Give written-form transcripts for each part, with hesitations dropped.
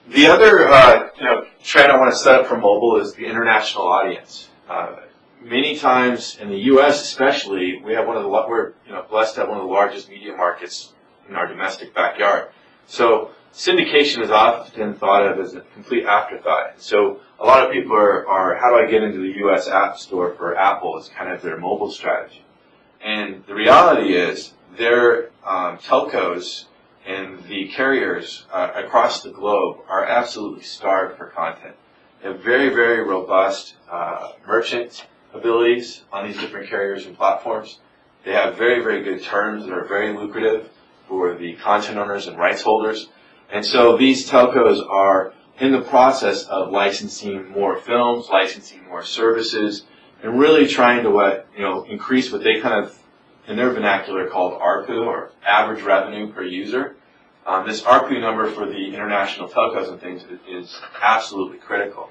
The other trend I want to set up for mobile is the international audience. Many times in the U.S., especially, we're blessed to have one of the largest media markets in our domestic backyard. So syndication is often thought of as a complete afterthought. So a lot of people are how do I get into the U.S. App Store for Apple? It's kind of their mobile strategy. And the reality is their telcos and the carriers across the globe are absolutely starved for content. They have very, very robust merchant abilities on these different carriers and platforms. They have very, very good terms that are very lucrative for the content owners and rights holders. And so these telcos are in the process of licensing more films, licensing more services, and really trying to increase what they kind of, in their vernacular, called ARPU, or average revenue per user. This ARPU number for the international telcos and things is absolutely critical.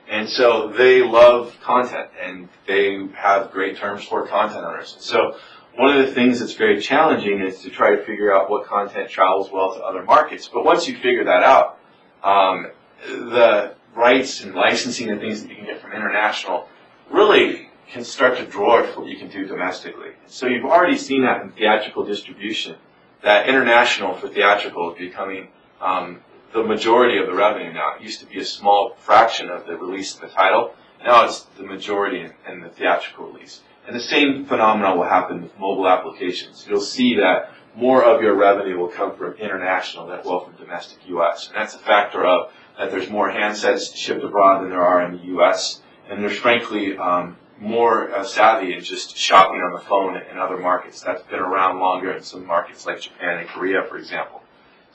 And so they love content, and they have great terms for content owners. So one of the things that's very challenging is to try to figure out what content travels well to other markets. But once you figure that out, the rights and licensing and things that you can get from international really can start to dwarf what you can do domestically. So you've already seen that in theatrical distribution, that international for theatrical is becoming the majority of the revenue now. It used to be a small fraction of the release of the title. Now it's the majority in the theatrical release. And the same phenomenon will happen with mobile applications. You'll see that more of your revenue will come from international than will from domestic U.S. And that's a factor of that there's more handsets shipped abroad than there are in the U.S. And there's frankly more savvy in just shopping on the phone in other markets. That's been around longer in some markets like Japan and Korea, for example.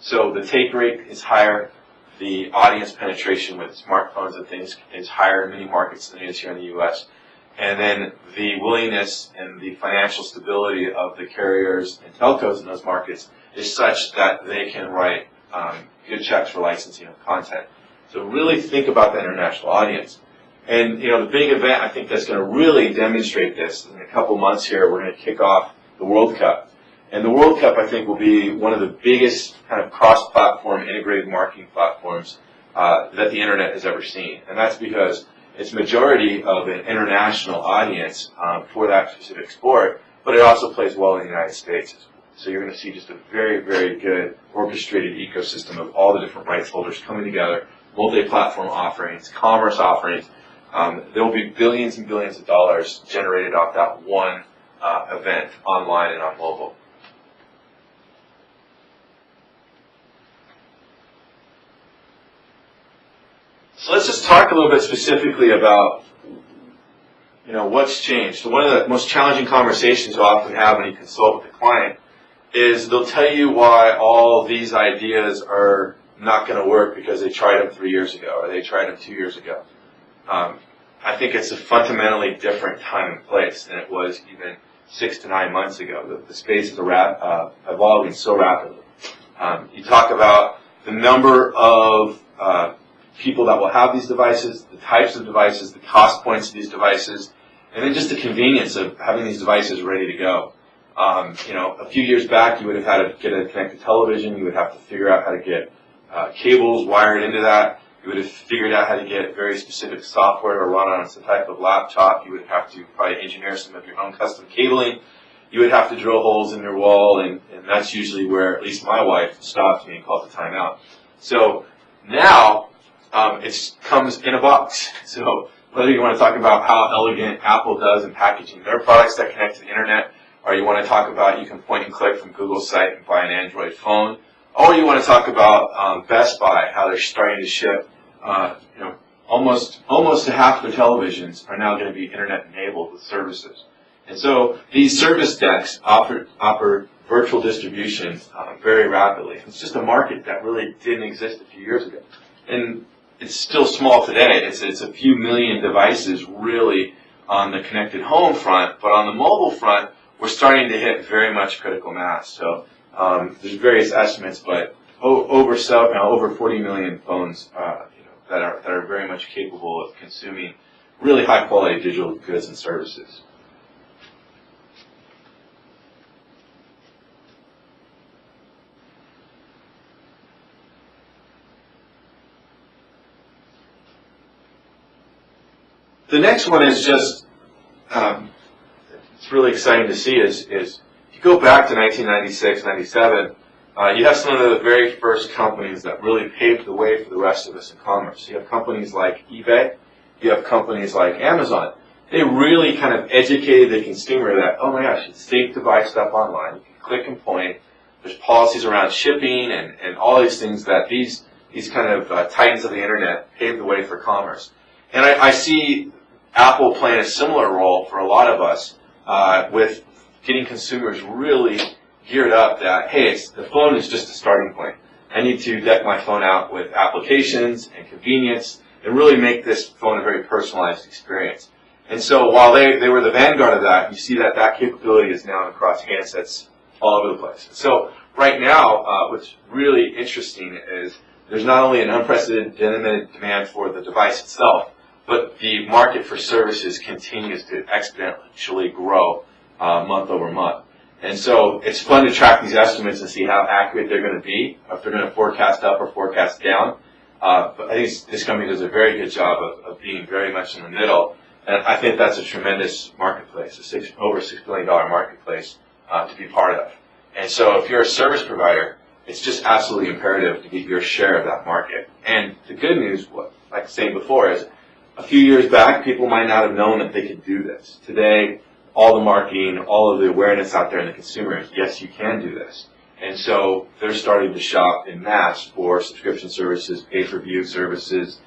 So the take rate is higher. The audience penetration with smartphones and things is higher in many markets than it is here in the U.S. And then the willingness and the financial stability of the carriers and telcos in those markets is such that they can write good checks for licensing of content. So really think about the international audience. And the big event I think that's going to really demonstrate this in a couple months here, we're going to kick off the World Cup. And the World Cup, I think, will be one of the biggest kind of cross-platform integrated marketing platforms that the internet has ever seen. And that's because it's majority of an international audience for that specific sport, but it also plays well in the United States. So you're going to see just a very, very good orchestrated ecosystem of all the different rights holders coming together, multi-platform offerings, commerce offerings. There will be billions and billions of dollars generated off that one event online and on mobile. So let's just talk a little bit specifically about, what's changed. So one of the most challenging conversations you often have when you consult with a client is they'll tell you why all these ideas are not going to work because they tried them 3 years ago or they tried them 2 years ago. I think it's a fundamentally different time and place than it was even 6 to 9 months ago. The space is evolving so rapidly. You talk about the number of people that will have these devices, the types of devices, the cost points of these devices, and then just the convenience of having these devices ready to go. A few years back, you would have had to get a connected television. You would have to figure out how to get cables wired into that. You would have figured out how to get very specific software to run on some type of laptop. You would have to probably engineer some of your own custom cabling. You would have to drill holes in your wall, and that's usually where at least my wife stops me and calls a timeout. So now it comes in a box. So whether you want to talk about how elegant Apple does in packaging their products that connect to the internet, or you want to talk about you can point and click from Google's site and buy an Android phone, or you want to talk about Best Buy, how they're starting to ship, almost to half their televisions are now going to be internet enabled with services. And so these service decks offer virtual distribution very rapidly. It's just a market that really didn't exist a few years ago. And it's still small today. It's a few million devices really on the connected home front, but on the mobile front, we're starting to hit very much critical mass. So there's various estimates, but over 40 million phones that are very much capable of consuming really high quality digital goods and services. The next one is just, it's really exciting to see is if you go back to 1996, 97, you have some of the very first companies that really paved the way for the rest of us in commerce. You have companies like eBay, you have companies like Amazon. They really kind of educated the consumer that, oh my gosh, it's safe to buy stuff online. You can click and point. There's policies around shipping and all these things that these kind of titans of the internet paved the way for commerce. And I see Apple playing a similar role for a lot of us with getting consumers really geared up that, hey, the phone is just a starting point. I need to deck my phone out with applications and convenience and really make this phone a very personalized experience. And so while they were the vanguard of that, you see that capability is now across handsets all over the place. So right now, what's really interesting is there's not only an unprecedented demand for the device itself, but the market for services continues to exponentially grow month over month. And so it's fun to track these estimates and see how accurate they're going to be, if they're going to forecast up or forecast down. But I think this company does a very good job of being very much in the middle. And I think that's a tremendous marketplace, over $6 billion marketplace to be part of. And so if you're a service provider, it's just absolutely imperative to get your share of that market. And the good news, like I was saying before, is a few years back, people might not have known that they could do this. Today, all the marketing, all of the awareness out there in the consumers, yes, you can do this. And so they're starting to shop en masse for subscription services, pay-per-view services,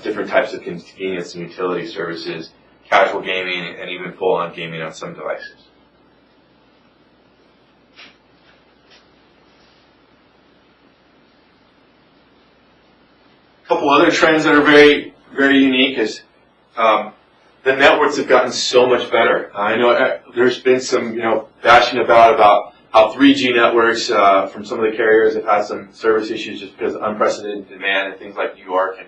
different types of convenience and utility services, casual gaming, and even full-on gaming on some devices. A couple other trends that are very, very unique is the networks have gotten so much better. I know there's been some, bashing about how 3G networks from some of the carriers have had some service issues just because of unprecedented demand in things like New York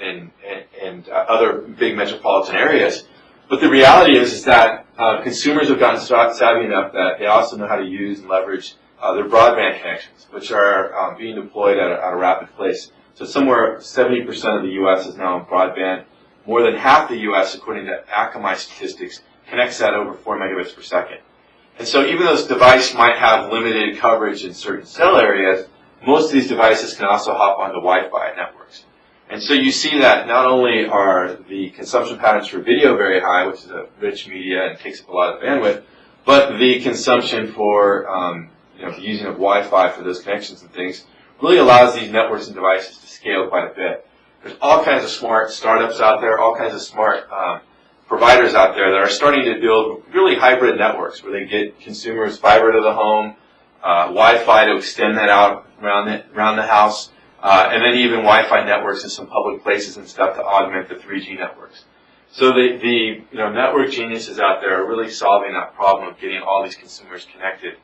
and other big metropolitan areas. But the reality is that consumers have gotten savvy enough that they also know how to use and leverage their broadband connections, which are being deployed at a rapid pace. So somewhere 70% of the U.S. is now on broadband. More than half the U.S., according to Akamai statistics, connects at over 4 megabits per second. And so even though this device might have limited coverage in certain cell areas, most of these devices can also hop onto Wi-Fi networks. And so you see that not only are the consumption patterns for video very high, which is a rich media and takes up a lot of bandwidth, but the consumption for the using of Wi-Fi for those connections and things really allows these networks and devices to scale quite a bit. There's all kinds of smart startups out there, all kinds of smart providers out there that are starting to build really hybrid networks where they get consumers fiber to the home, Wi-Fi to extend that out around the house, and then even Wi-Fi networks in some public places and stuff to augment the 3G networks. So the network geniuses out there are really solving that problem of getting all these consumers connected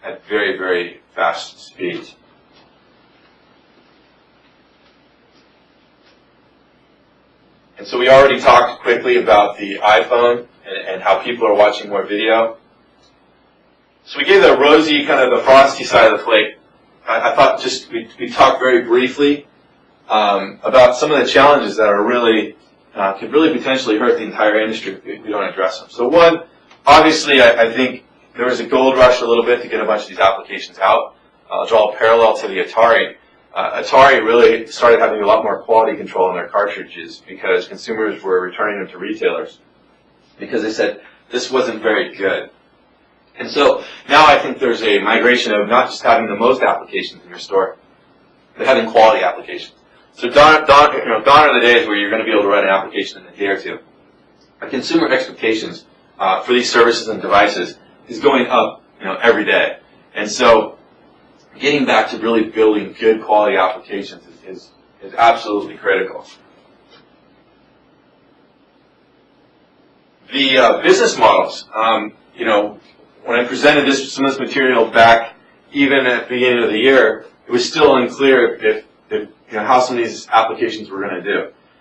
at very, very fast speeds. And so we already talked quickly about the iPhone and how people are watching more video. So we gave the rosy, kind of the frosty side of the plate. I thought just we talk very briefly about some of the challenges that are really could really potentially hurt the entire industry if we don't address them. So one, obviously, I think there was a gold rush a little bit to get a bunch of these applications out. I'll draw a parallel to the Atari. Atari really started having a lot more quality control in their cartridges because consumers were returning them to retailers because they said this wasn't very good. And so now I think there's a migration of not just having the most applications in your store, but having quality applications. So gone are the days where you're going to be able to run an application in a day or two. Our consumer expectations for these services and devices is going up, every day. And so getting back to really building good quality applications is absolutely critical. The business models, when I presented some of this material back even at the beginning of the year, it was still unclear if how some of these applications were going to do.